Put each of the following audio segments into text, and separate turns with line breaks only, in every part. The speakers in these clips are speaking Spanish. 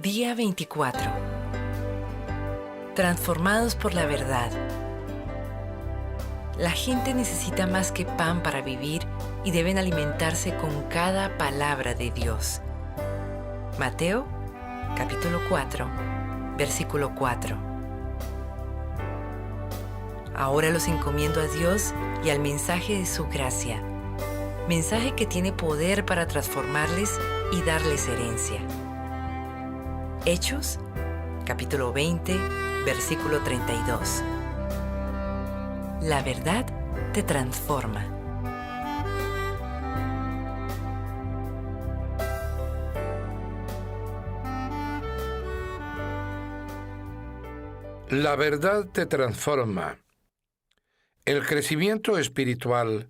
Día 24. Transformados por la verdad. La gente necesita más que pan para vivir y deben alimentarse con cada palabra de Dios. Mateo, capítulo 4, versículo 4. Ahora los encomiendo a Dios y al mensaje de su gracia. Mensaje que tiene poder para transformarles y darles herencia. Hechos, capítulo 20, versículo 32. La verdad te transforma.
La verdad te transforma. El crecimiento espiritual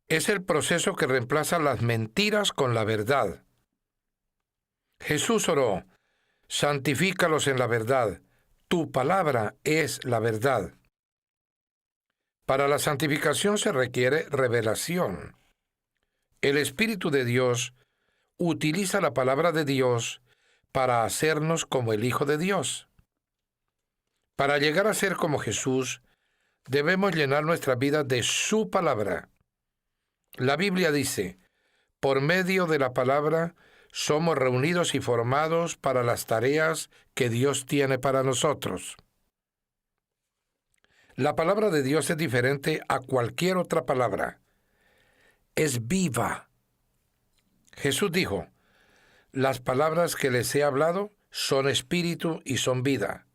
es el proceso que reemplaza las mentiras con la verdad. Jesús oró: santifícalos en la verdad, tu palabra es la verdad. Para la santificación se requiere revelación. El Espíritu de Dios utiliza la palabra de Dios para hacernos como el Hijo de Dios. Para llegar a ser como Jesús, debemos llenar nuestra vida de su palabra. La Biblia dice: por medio de la palabra somos reunidos y formados para las tareas que Dios tiene para nosotros. La palabra de Dios es diferente a cualquier otra palabra. Es viva. Jesús dijo: las palabras que les he hablado son espíritu y son vida.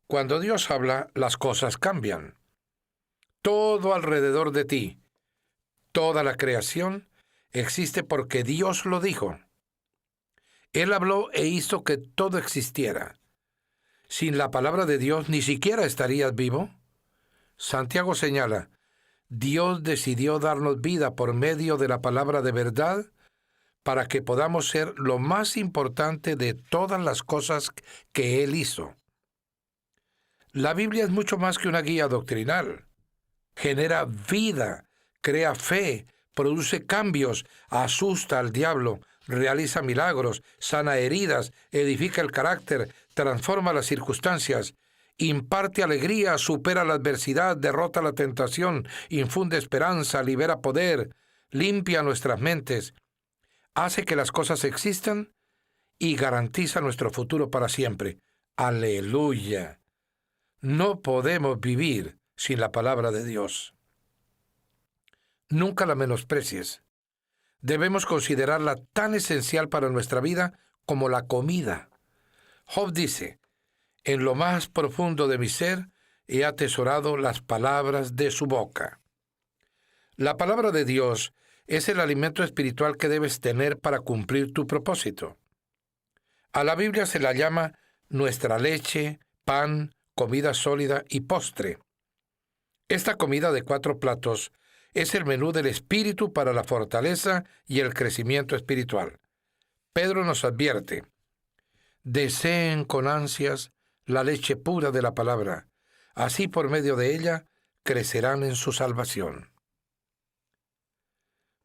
Cuando Dios habla, las cosas cambian. Todo alrededor de ti, toda la creación, existe porque Dios lo dijo. Él habló e hizo que todo existiera. Sin la palabra de Dios ni siquiera estarías vivo. Santiago señala: Dios decidió darnos vida por medio de la palabra de verdad para que podamos ser lo más importante de todas las cosas que Él hizo. La Biblia es mucho más que una guía doctrinal. Genera vida, crea fe, produce cambios, asusta al diablo, realiza milagros, sana heridas, edifica el carácter, transforma las circunstancias, imparte alegría, supera la adversidad, derrota la tentación, infunde esperanza, libera poder, limpia nuestras mentes, hace que las cosas existan y garantiza nuestro futuro para siempre. ¡Aleluya! No podemos vivir sin la palabra de Dios. Nunca la menosprecies. Debemos considerarla tan esencial para nuestra vida como la comida. Job dice: en lo más profundo de mi ser he atesorado las palabras de su boca. La palabra de Dios es el alimento espiritual que debes tener para cumplir tu propósito. A la Biblia se la llama nuestra leche, pan, comida sólida y postre. Esta comida de 4 platos es el menú del Espíritu para la fortaleza y el crecimiento espiritual. Pedro nos advierte: deseen con ansias la leche pura de la palabra, así por medio de ella crecerán en su salvación.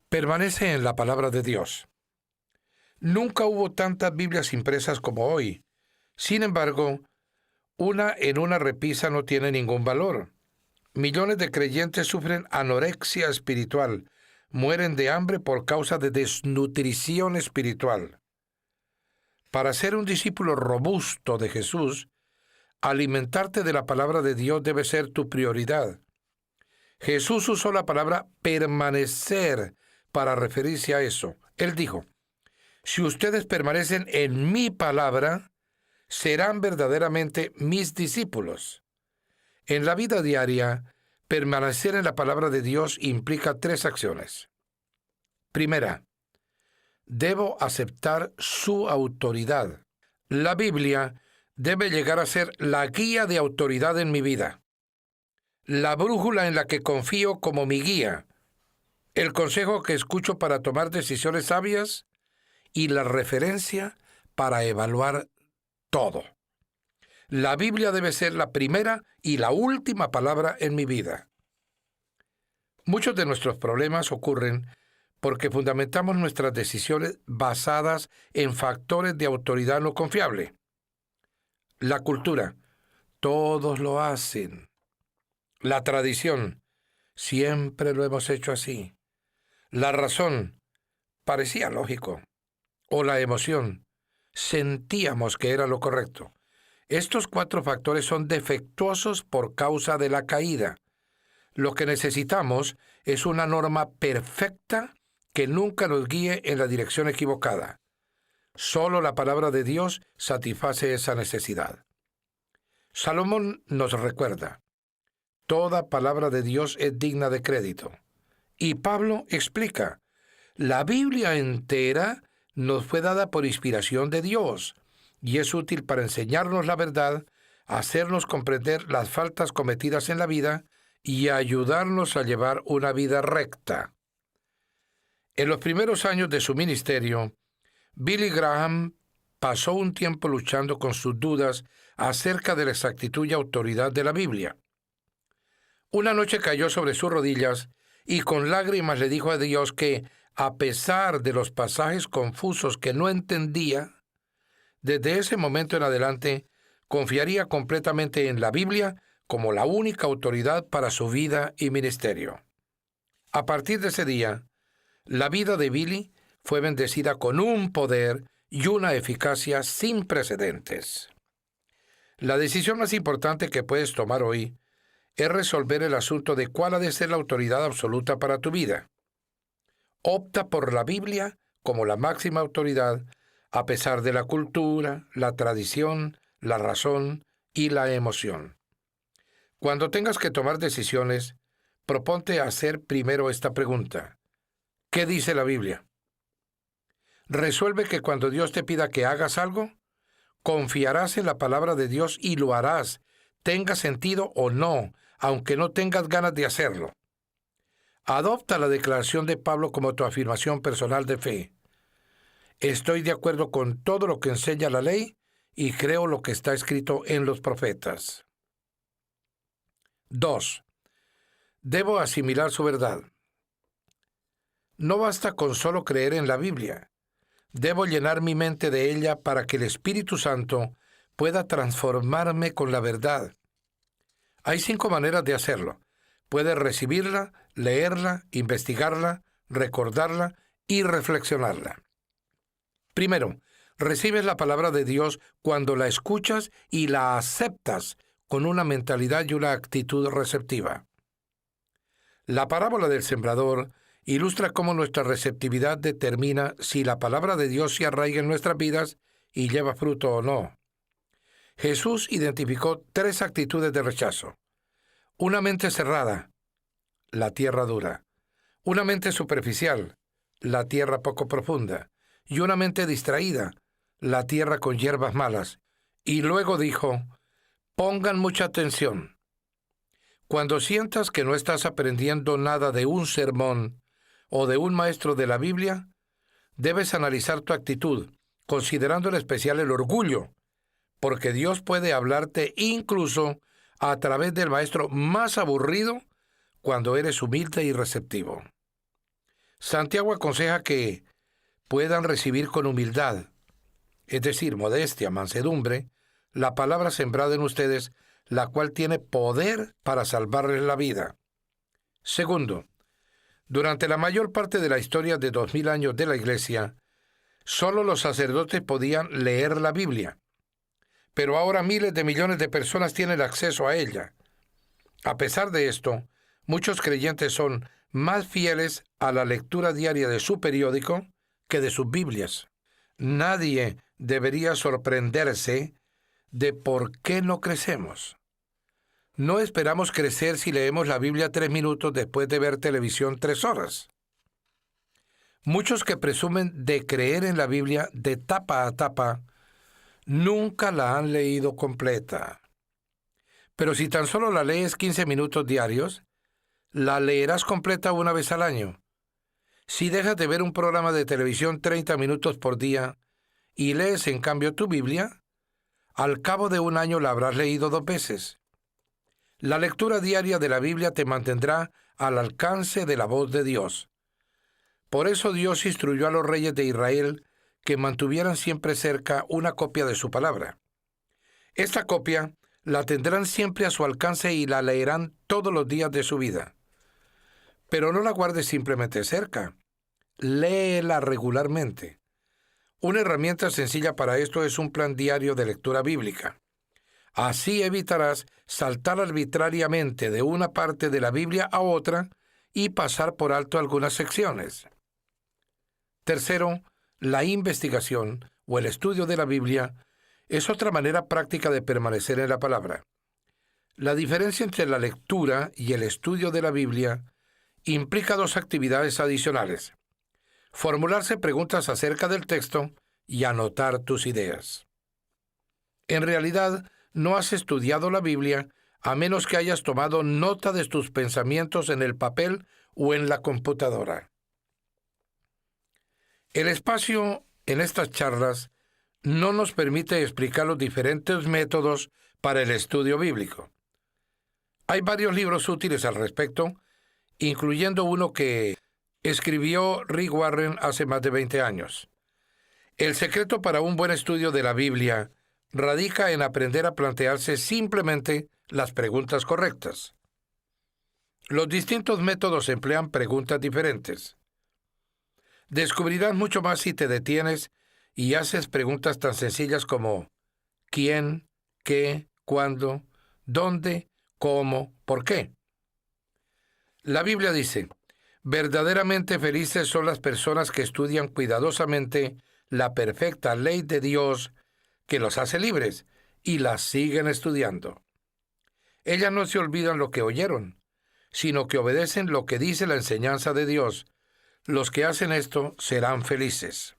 Permanece en la palabra de Dios. Nunca hubo tantas Biblias impresas como hoy. Sin embargo, una en una repisa no tiene ningún valor. Millones de creyentes sufren anorexia espiritual, mueren de hambre por causa de desnutrición espiritual. Para ser un discípulo robusto de Jesús, alimentarte de la palabra de Dios debe ser tu prioridad. Jesús usó la palabra permanecer para referirse a eso. Él dijo: si ustedes permanecen en mi palabra, serán verdaderamente mis discípulos. En la vida diaria, permanecer en la palabra de Dios implica 3 acciones. Primera, debo aceptar su autoridad. La Biblia debe llegar a ser la guía de autoridad en mi vida, la brújula en la que confío como mi guía, el consejo que escucho para tomar decisiones sabias y la referencia para evaluar todo. La Biblia debe ser la primera y la última palabra en mi vida. Muchos de nuestros problemas ocurren porque fundamentamos nuestras decisiones basadas en factores de autoridad no confiable. La cultura, todos lo hacen. La tradición, siempre lo hemos hecho así. La razón, parecía lógico. O la emoción, sentíamos que era lo correcto. Estos 4 factores son defectuosos por causa de la caída. Lo que necesitamos es una norma perfecta que nunca nos guíe en la dirección equivocada. Solo la palabra de Dios satisface esa necesidad. Salomón nos recuerda, toda palabra de Dios es digna de crédito. Y Pablo explica, la Biblia entera nos fue dada por inspiración de Dios y es útil para enseñarnos la verdad, hacernos comprender las faltas cometidas en la vida y ayudarnos a llevar una vida recta. En los primeros años de su ministerio, Billy Graham pasó un tiempo luchando con sus dudas acerca de la exactitud y autoridad de la Biblia. Una noche cayó sobre sus rodillas y con lágrimas le dijo a Dios que, a pesar de los pasajes confusos que no entendía, desde ese momento en adelante confiaría completamente en la Biblia como la única autoridad para su vida y ministerio. A partir de ese día, la vida de Billy fue bendecida con un poder y una eficacia sin precedentes. La decisión más importante que puedes tomar hoy es resolver el asunto de cuál ha de ser la autoridad absoluta para tu vida. Opta por la Biblia como la máxima autoridad, a pesar de la cultura, la tradición, la razón y la emoción. Cuando tengas que tomar decisiones, proponte hacer primero esta pregunta. ¿Qué dice la Biblia? Resuelve que cuando Dios te pida que hagas algo, confiarás en la palabra de Dios y lo harás, tenga sentido o no, aunque no tengas ganas de hacerlo. Adopta la declaración de Pablo como tu afirmación personal de fe. Estoy de acuerdo con todo lo que enseña la ley y creo lo que está escrito en los profetas. 2. Debo asimilar su verdad. No basta con solo creer en la Biblia. Debo llenar mi mente de ella para que el Espíritu Santo pueda transformarme con la verdad. Hay 5 maneras de hacerlo. Puedes recibirla, leerla, investigarla, recordarla y reflexionarla. Primero, recibes la palabra de Dios cuando la escuchas y la aceptas con una mentalidad y una actitud receptiva. La parábola del sembrador ilustra cómo nuestra receptividad determina si la palabra de Dios se arraiga en nuestras vidas y lleva fruto o no. Jesús identificó 3 actitudes de rechazo. Una mente cerrada, la tierra dura. Una mente superficial, la tierra poco profunda. Y una mente distraída, la tierra con hierbas malas. Y luego dijo, pongan mucha atención. Cuando sientas que no estás aprendiendo nada de un sermón o de un maestro de la Biblia, debes analizar tu actitud, considerando en especial el orgullo, porque Dios puede hablarte incluso a través del maestro más aburrido cuando eres humilde y receptivo. Santiago aconseja que puedan recibir con humildad, es decir, modestia, mansedumbre, la palabra sembrada en ustedes, la cual tiene poder para salvarles la vida. Segundo, durante la mayor parte de la historia de 2000 años de la Iglesia, solo los sacerdotes podían leer la Biblia. Pero ahora miles de millones de personas tienen acceso a ella. A pesar de esto, muchos creyentes son más fieles a la lectura diaria de su periódico que de sus Biblias. Nadie debería sorprenderse de por qué no crecemos. No esperamos crecer si leemos la Biblia 3 minutos después de ver televisión 3 horas. Muchos que presumen de creer en la Biblia de tapa a tapa, nunca la han leído completa. Pero si tan solo la lees 15 minutos diarios, la leerás completa una vez al año. Si dejas de ver un programa de televisión 30 minutos por día y lees en cambio tu Biblia, al cabo de un año la habrás leído 2 veces. La lectura diaria de la Biblia te mantendrá al alcance de la voz de Dios. Por eso Dios instruyó a los reyes de Israel que mantuvieran siempre cerca una copia de su palabra. Esta copia la tendrán siempre a su alcance y la leerán todos los días de su vida. Pero no la guardes simplemente cerca. Léela regularmente. Una herramienta sencilla para esto es un plan diario de lectura bíblica. Así evitarás saltar arbitrariamente de una parte de la Biblia a otra y pasar por alto algunas secciones. Tercero, la investigación o el estudio de la Biblia es otra manera práctica de permanecer en la palabra. La diferencia entre la lectura y el estudio de la Biblia implica dos actividades adicionales: formularse preguntas acerca del texto y anotar tus ideas. En realidad, no has estudiado la Biblia a menos que hayas tomado nota de tus pensamientos en el papel o en la computadora. El espacio en estas charlas no nos permite explicar los diferentes métodos para el estudio bíblico. Hay varios libros útiles al respecto, incluyendo uno que escribió Rick Warren hace más de 20 años. El secreto para un buen estudio de la Biblia radica en aprender a plantearse simplemente las preguntas correctas. Los distintos métodos emplean preguntas diferentes. Descubrirás mucho más si te detienes y haces preguntas tan sencillas como ¿quién?, ¿qué?, ¿cuándo?, ¿dónde?, ¿cómo?, ¿por qué? La Biblia dice: verdaderamente felices son las personas que estudian cuidadosamente la perfecta ley de Dios que los hace libres y la siguen estudiando. Ellas no se olvidan lo que oyeron, sino que obedecen lo que dice la enseñanza de Dios. Los que hacen esto serán felices.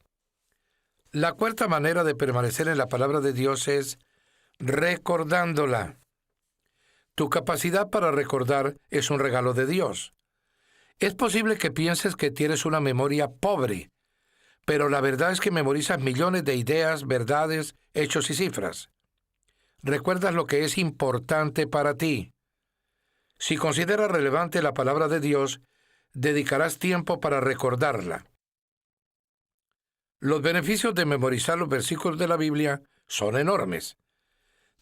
La cuarta manera de permanecer en la palabra de Dios es recordándola. Tu capacidad para recordar es un regalo de Dios. Es posible que pienses que tienes una memoria pobre, pero la verdad es que memorizas millones de ideas, verdades, hechos y cifras. Recuerdas lo que es importante para ti. Si consideras relevante la palabra de Dios, dedicarás tiempo para recordarla. Los beneficios de memorizar los versículos de la Biblia son enormes.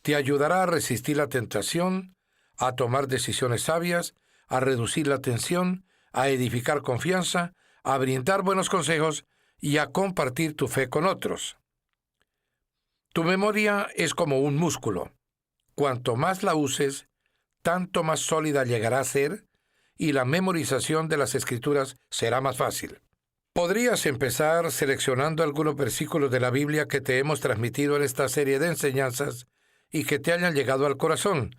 Te ayudará a resistir la tentación, a tomar decisiones sabias, a reducir la tensión, a edificar confianza, a brindar buenos consejos y a compartir tu fe con otros. Tu memoria es como un músculo. Cuanto más la uses, tanto más sólida llegará a ser y la memorización de las Escrituras será más fácil. Podrías empezar seleccionando algunos versículos de la Biblia que te hemos transmitido en esta serie de enseñanzas y que te hayan llegado al corazón,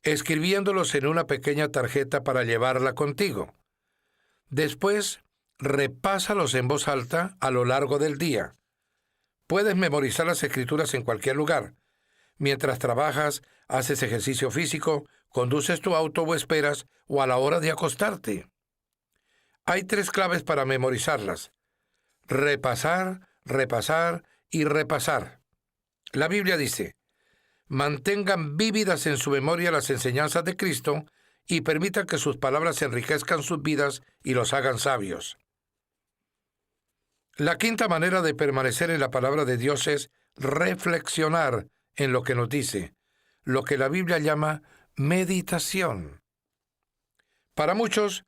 escribiéndolos en una pequeña tarjeta para llevarla contigo. Después, repásalos en voz alta a lo largo del día. Puedes memorizar las Escrituras en cualquier lugar. Mientras trabajas, haces ejercicio físico, conduces tu auto o esperas, o a la hora de acostarte. Hay 3 claves para memorizarlas: repasar, repasar y repasar. La Biblia dice: mantengan vívidas en su memoria las enseñanzas de Cristo y permitan que sus palabras enriquezcan sus vidas y los hagan sabios. La quinta manera de permanecer en la palabra de Dios es reflexionar en lo que nos dice, lo que la Biblia llama meditación. Para muchos,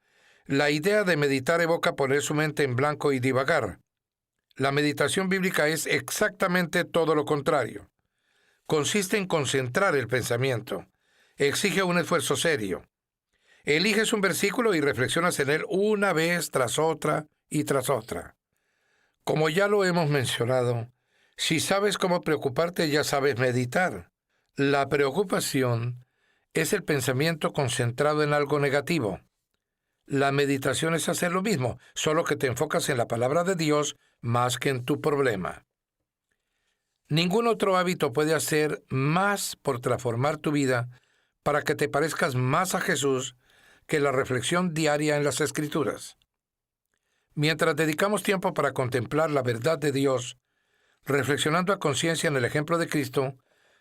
la idea de meditar evoca poner su mente en blanco y divagar. La meditación bíblica es exactamente todo lo contrario. Consiste en concentrar el pensamiento. Exige un esfuerzo serio. Eliges un versículo y reflexionas en él una vez tras otra y tras otra. Como ya lo hemos mencionado, si sabes cómo preocuparte, ya sabes meditar. La preocupación es el pensamiento concentrado en algo negativo. La meditación es hacer lo mismo, solo que te enfocas en la palabra de Dios más que en tu problema. Ningún otro hábito puede hacer más por transformar tu vida para que te parezcas más a Jesús que la reflexión diaria en las Escrituras. Mientras dedicamos tiempo para contemplar la verdad de Dios, reflexionando a conciencia en el ejemplo de Cristo,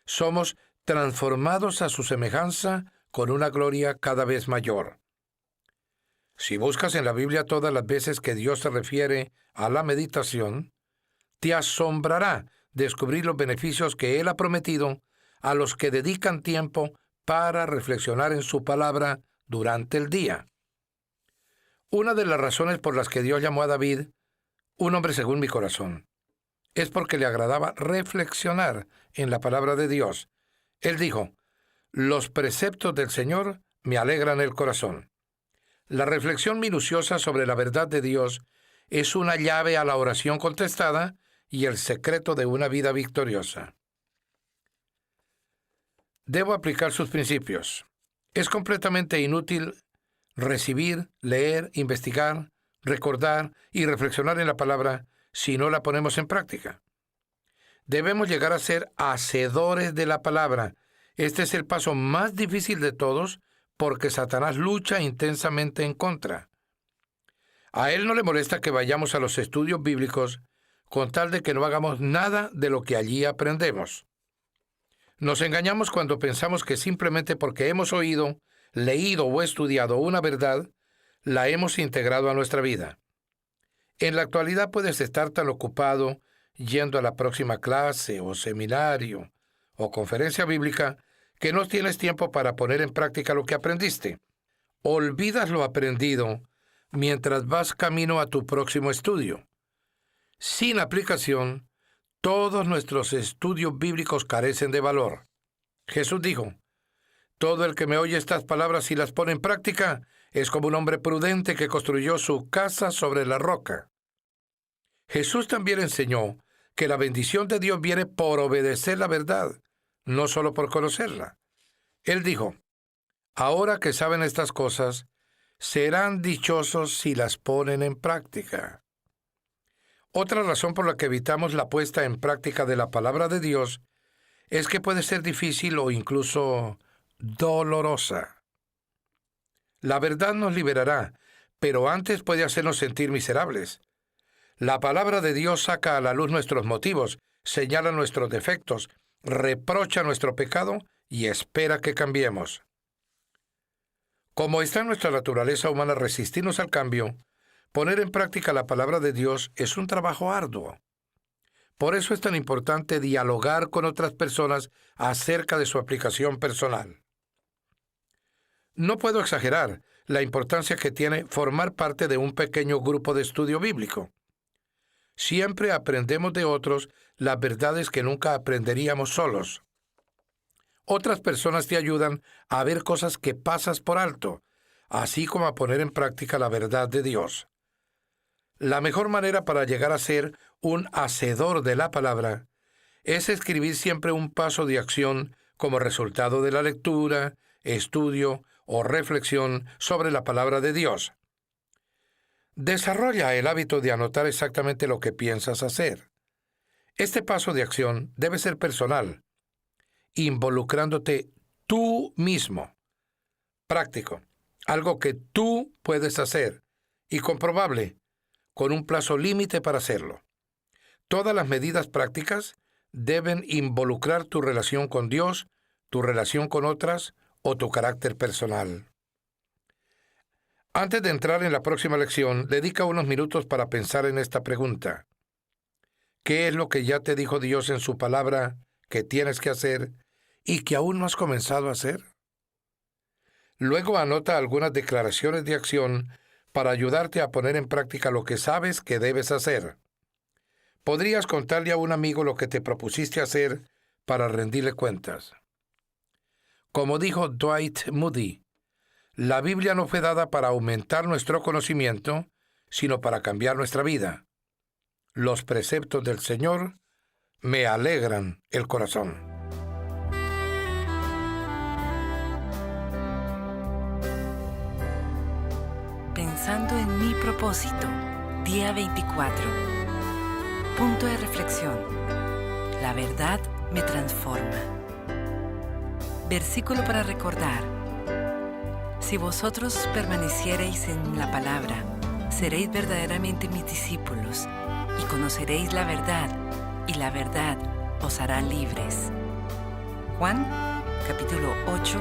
somos transformados a su semejanza con una gloria cada vez mayor. Si buscas en la Biblia todas las veces que Dios se refiere a la meditación, te asombrará descubrir los beneficios que Él ha prometido a los que dedican tiempo para reflexionar en su palabra durante el día. Una de las razones por las que Dios llamó a David un hombre según mi corazón es porque le agradaba reflexionar en la palabra de Dios. Él dijo: los preceptos del Señor me alegran el corazón. La reflexión minuciosa sobre la verdad de Dios es una llave a la oración contestada y el secreto de una vida victoriosa. Debo aplicar sus principios. Es completamente inútil recibir, leer, investigar, recordar y reflexionar en la palabra si no la ponemos en práctica. Debemos llegar a ser hacedores de la palabra. Este es el paso más difícil de todos porque Satanás lucha intensamente en contra. A él no le molesta que vayamos a los estudios bíblicos con tal de que no hagamos nada de lo que allí aprendemos. Nos engañamos cuando pensamos que simplemente porque hemos oído, leído o estudiado una verdad, la hemos integrado a nuestra vida. En la actualidad puedes estar tan ocupado yendo a la próxima clase o seminario o conferencia bíblica que no tienes tiempo para poner en práctica lo que aprendiste. Olvidas lo aprendido mientras vas camino a tu próximo estudio. Sin aplicación, todos nuestros estudios bíblicos carecen de valor. Jesús dijo: todo el que me oye estas palabras y las pone en práctica es como un hombre prudente que construyó su casa sobre la roca. Jesús también enseñó que la bendición de Dios viene por obedecer la verdad, no solo por conocerla. Él dijo: ahora que saben estas cosas, serán dichosos si las ponen en práctica. Otra razón por la que evitamos la puesta en práctica de la palabra de Dios es que puede ser difícil o incluso dolorosa. La verdad nos liberará, pero antes puede hacernos sentir miserables. La palabra de Dios saca a la luz nuestros motivos, señala nuestros defectos, reprocha nuestro pecado y espera que cambiemos. Como está en nuestra naturaleza humana resistirnos al cambio, poner en práctica la palabra de Dios es un trabajo arduo. Por eso es tan importante dialogar con otras personas acerca de su aplicación personal. No puedo exagerar la importancia que tiene formar parte de un pequeño grupo de estudio bíblico. Siempre aprendemos de otros las verdades que nunca aprenderíamos solos. Otras personas te ayudan a ver cosas que pasas por alto, así como a poner en práctica la verdad de Dios. La mejor manera para llegar a ser un hacedor de la palabra es escribir siempre un paso de acción como resultado de la lectura, estudio o reflexión sobre la palabra de Dios. Desarrolla el hábito de anotar exactamente lo que piensas hacer. Este paso de acción debe ser personal, involucrándote tú mismo. Práctico, algo que tú puedes hacer y comprobable, con un plazo límite para hacerlo. Todas las medidas prácticas deben involucrar tu relación con Dios, tu relación con otras o tu carácter personal. Antes de entrar en la próxima lección, dedica unos minutos para pensar en esta pregunta. ¿Qué es lo que ya te dijo Dios en su palabra que tienes que hacer y que aún no has comenzado a hacer? Luego anota algunas declaraciones de acción para ayudarte a poner en práctica lo que sabes que debes hacer. Podrías contarle a un amigo lo que te propusiste hacer para rendirle cuentas. Como dijo Dwight Moody, la Biblia no fue dada para aumentar nuestro conocimiento, sino para cambiar nuestra vida. Los preceptos del Señor me alegran el corazón.
Pensando en mi propósito, día 24. Punto de reflexión. La verdad me transforma. Versículo para recordar. Si vosotros permaneciereis en la palabra, seréis verdaderamente mis discípulos, y conoceréis la verdad, y la verdad os hará libres. Juan, capítulo 8,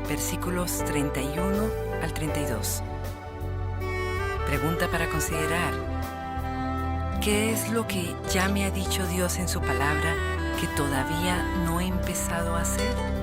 versículos 31 al 32. Pregunta para considerar. ¿Qué es lo que ya me ha dicho Dios en su palabra que todavía no he empezado a hacer?